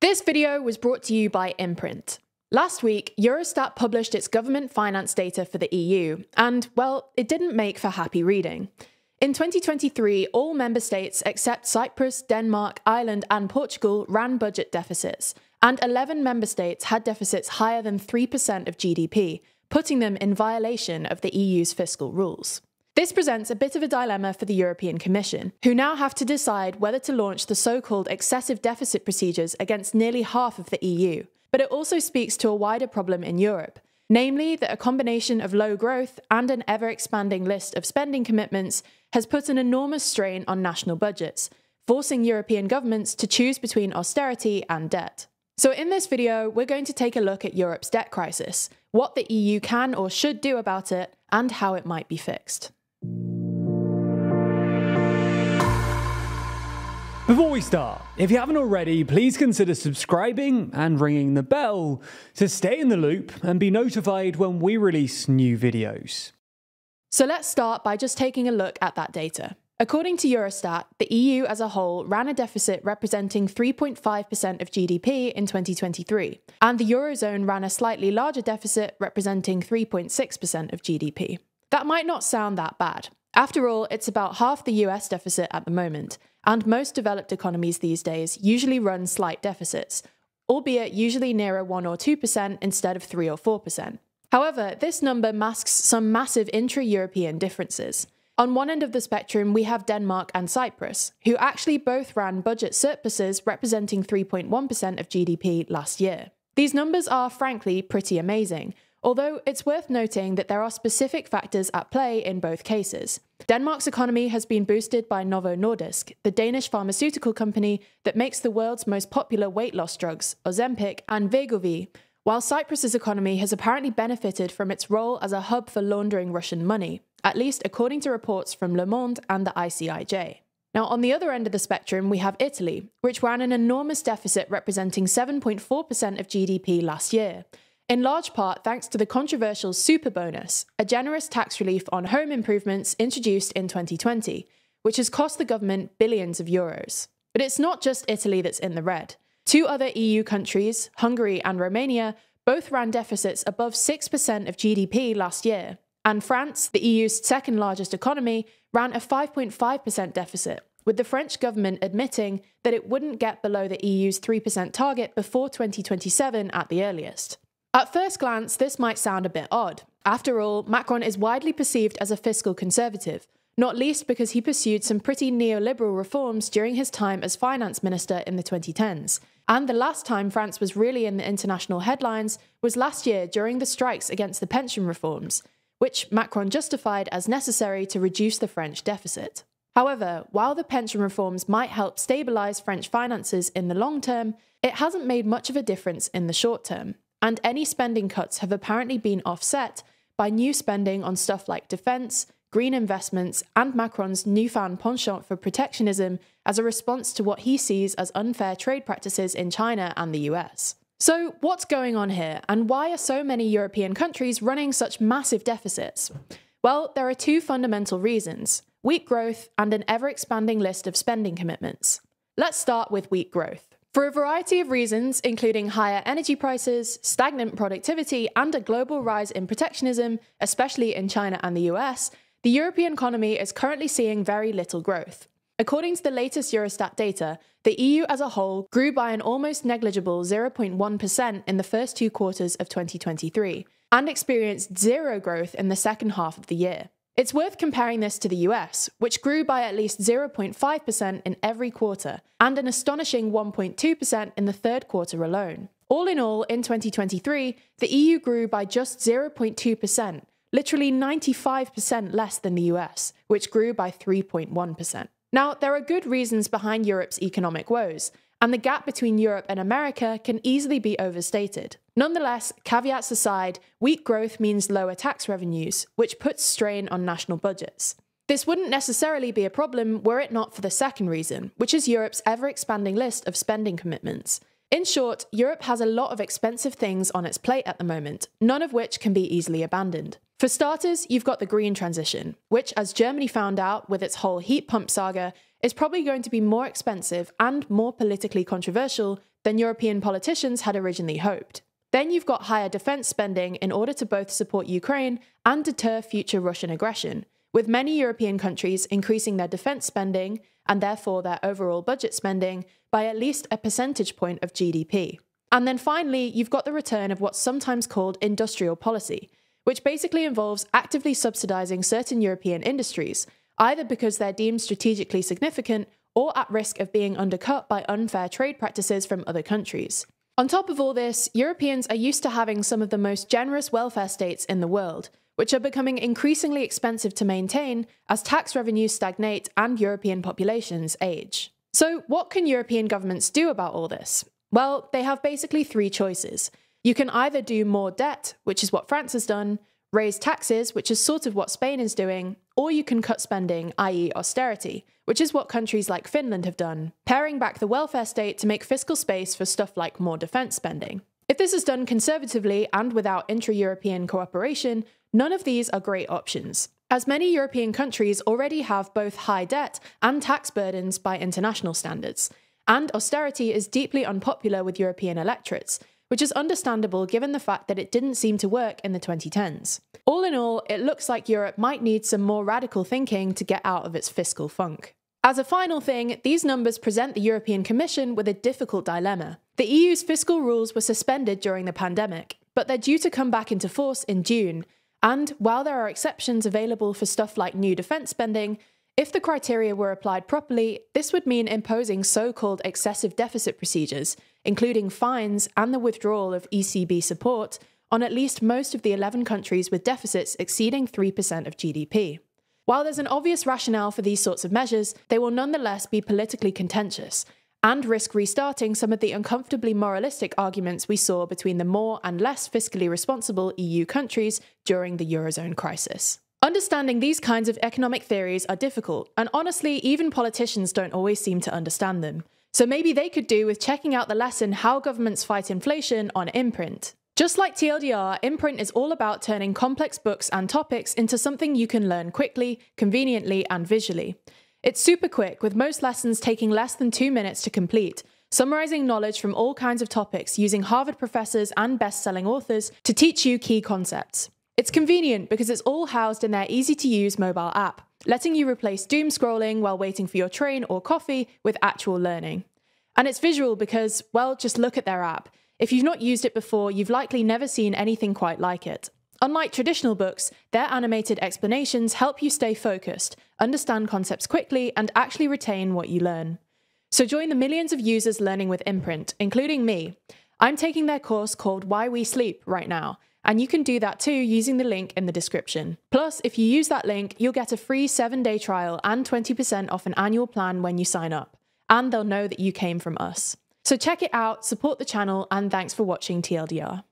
This video was brought to you by Imprint. Last week, Eurostat published its government finance data for the EU, and, well, it didn't make for happy reading. In 2023, all member states except Cyprus, Denmark, Ireland, and Portugal ran budget deficits, and 11 member states had deficits higher than 3% of GDP, putting them in violation of the EU's fiscal rules. This presents a bit of a dilemma for the European Commission, who now have to decide whether to launch the so-called excessive deficit procedures against nearly half of the EU. But it also speaks to a wider problem in Europe, namely that a combination of low growth and an ever-expanding list of spending commitments has put an enormous strain on national budgets, forcing European governments to choose between austerity and debt. So in this video, we're going to take a look at Europe's debt crisis, what the EU can or should do about it, and how it might be fixed. Before we start, if you haven't already, please consider subscribing and ringing the bell to stay in the loop and be notified when we release new videos. So let's start by just taking a look at that data. According to Eurostat, the EU as a whole ran a deficit representing 3.5% of GDP in 2023, and the Eurozone ran a slightly larger deficit representing 3.6% of GDP. That might not sound that bad. After all, it's about half the US deficit at the moment, and most developed economies these days usually run slight deficits, albeit usually nearer 1 or 2% instead of 3 or 4%. However, this number masks some massive intra-European differences. On one end of the spectrum, we have Denmark and Cyprus, who actually both ran budget surpluses representing 3.1% of GDP last year. These numbers are, frankly, pretty amazing, although it's worth noting that there are specific factors at play in both cases. Denmark's economy has been boosted by Novo Nordisk, the Danish pharmaceutical company that makes the world's most popular weight loss drugs, Ozempic and Wegovy, while Cyprus's economy has apparently benefited from its role as a hub for laundering Russian money, at least according to reports from Le Monde and the ICIJ. Now, on the other end of the spectrum, we have Italy, which ran an enormous deficit representing 7.4% of GDP last year, in large part thanks to the controversial super bonus, a generous tax relief on home improvements introduced in 2020, which has cost the government billions of euros. But it's not just Italy that's in the red. Two other EU countries, Hungary and Romania, both ran deficits above 6% of GDP last year, and France, the EU's second largest economy, ran a 5.5% deficit, with the French government admitting that it wouldn't get below the EU's 3% target before 2027 at the earliest. At first glance, this might sound a bit odd. After all, Macron is widely perceived as a fiscal conservative, not least because he pursued some pretty neoliberal reforms during his time as finance minister in the 2010s. And the last time France was really in the international headlines was last year during the strikes against the pension reforms, which Macron justified as necessary to reduce the French deficit. However, while the pension reforms might help stabilise French finances in the long term, it hasn't made much of a difference in the short term. And any spending cuts have apparently been offset by new spending on stuff like defence, green investments, and Macron's newfound penchant for protectionism as a response to what he sees as unfair trade practices in China and the US. So what's going on here, and why are so many European countries running such massive deficits? Well, there are two fundamental reasons: weak growth and an ever-expanding list of spending commitments. Let's start with weak growth. For a variety of reasons, including higher energy prices, stagnant productivity, and a global rise in protectionism, especially in China and the US, the European economy is currently seeing very little growth. According to the latest Eurostat data, the EU as a whole grew by an almost negligible 0.1% in the first 2 quarters of 2023, and experienced zero growth in the second half of the year. It's worth comparing this to the US, which grew by at least 0.5% in every quarter, and an astonishing 1.2% in the third quarter alone. All in all, in 2023, the EU grew by just 0.2%, literally 95% less than the US, which grew by 3.1%. Now, there are good reasons behind Europe's economic woes, and the gap between Europe and America can easily be overstated. Nonetheless, caveats aside, weak growth means lower tax revenues, which puts strain on national budgets. This wouldn't necessarily be a problem were it not for the second reason, which is Europe's ever-expanding list of spending commitments. In short, Europe has a lot of expensive things on its plate at the moment, none of which can be easily abandoned. For starters, you've got the green transition, which, as Germany found out with its whole heat pump saga, is probably going to be more expensive and more politically controversial than European politicians had originally hoped. Then you've got higher defense spending in order to both support Ukraine and deter future Russian aggression, with many European countries increasing their defense spending, and therefore their overall budget spending, by at least a percentage point of GDP. And then finally, you've got the return of what's sometimes called industrial policy, which basically involves actively subsidizing certain European industries, either because they're deemed strategically significant or at risk of being undercut by unfair trade practices from other countries. On top of all this, Europeans are used to having some of the most generous welfare states in the world, which are becoming increasingly expensive to maintain as tax revenues stagnate and European populations age. So what can European governments do about all this? Well, they have basically three choices. You can either do more debt, which is what France has done, raise taxes, which is sort of what Spain is doing, or you can cut spending, i.e. austerity, which is what countries like Finland have done, paring back the welfare state to make fiscal space for stuff like more defence spending. If this is done conservatively and without intra-European cooperation, none of these are great options, as many European countries already have both high debt and tax burdens by international standards, and austerity is deeply unpopular with European electorates, which is understandable given the fact that it didn't seem to work in the 2010s. All in all, it looks like Europe might need some more radical thinking to get out of its fiscal funk. As a final thing, these numbers present the European Commission with a difficult dilemma. The EU's fiscal rules were suspended during the pandemic, but they're due to come back into force in June, and while there are exceptions available for stuff like new defence spending, if the criteria were applied properly, this would mean imposing so-called excessive deficit procedures, including fines and the withdrawal of ECB support, on at least most of the 11 countries with deficits exceeding 3% of GDP. While there's an obvious rationale for these sorts of measures, they will nonetheless be politically contentious, and risk restarting some of the uncomfortably moralistic arguments we saw between the more and less fiscally responsible EU countries during the Eurozone crisis. Understanding these kinds of economic theories are difficult, and honestly, even politicians don't always seem to understand them. So maybe they could do with checking out the lesson How Governments Fight Inflation on Imprint. Just like TLDR, Imprint is all about turning complex books and topics into something you can learn quickly, conveniently, and visually. It's super quick, with most lessons taking less than 2 minutes to complete, summarizing knowledge from all kinds of topics using Harvard professors and best-selling authors to teach you key concepts. It's convenient because it's all housed in their easy-to-use mobile app, letting you replace doom scrolling while waiting for your train or coffee with actual learning. And it's visual because, well, just look at their app. If you've not used it before, you've likely never seen anything quite like it. Unlike traditional books, their animated explanations help you stay focused, understand concepts quickly, and actually retain what you learn. So join the millions of users learning with Imprint, including me. I'm taking their course called Why We Sleep right now, and you can do that too using the link in the description. Plus, if you use that link, you'll get a free 7-day trial and 20% off an annual plan when you sign up. And they'll know that you came from us. So check it out, support the channel, and thanks for watching TLDR.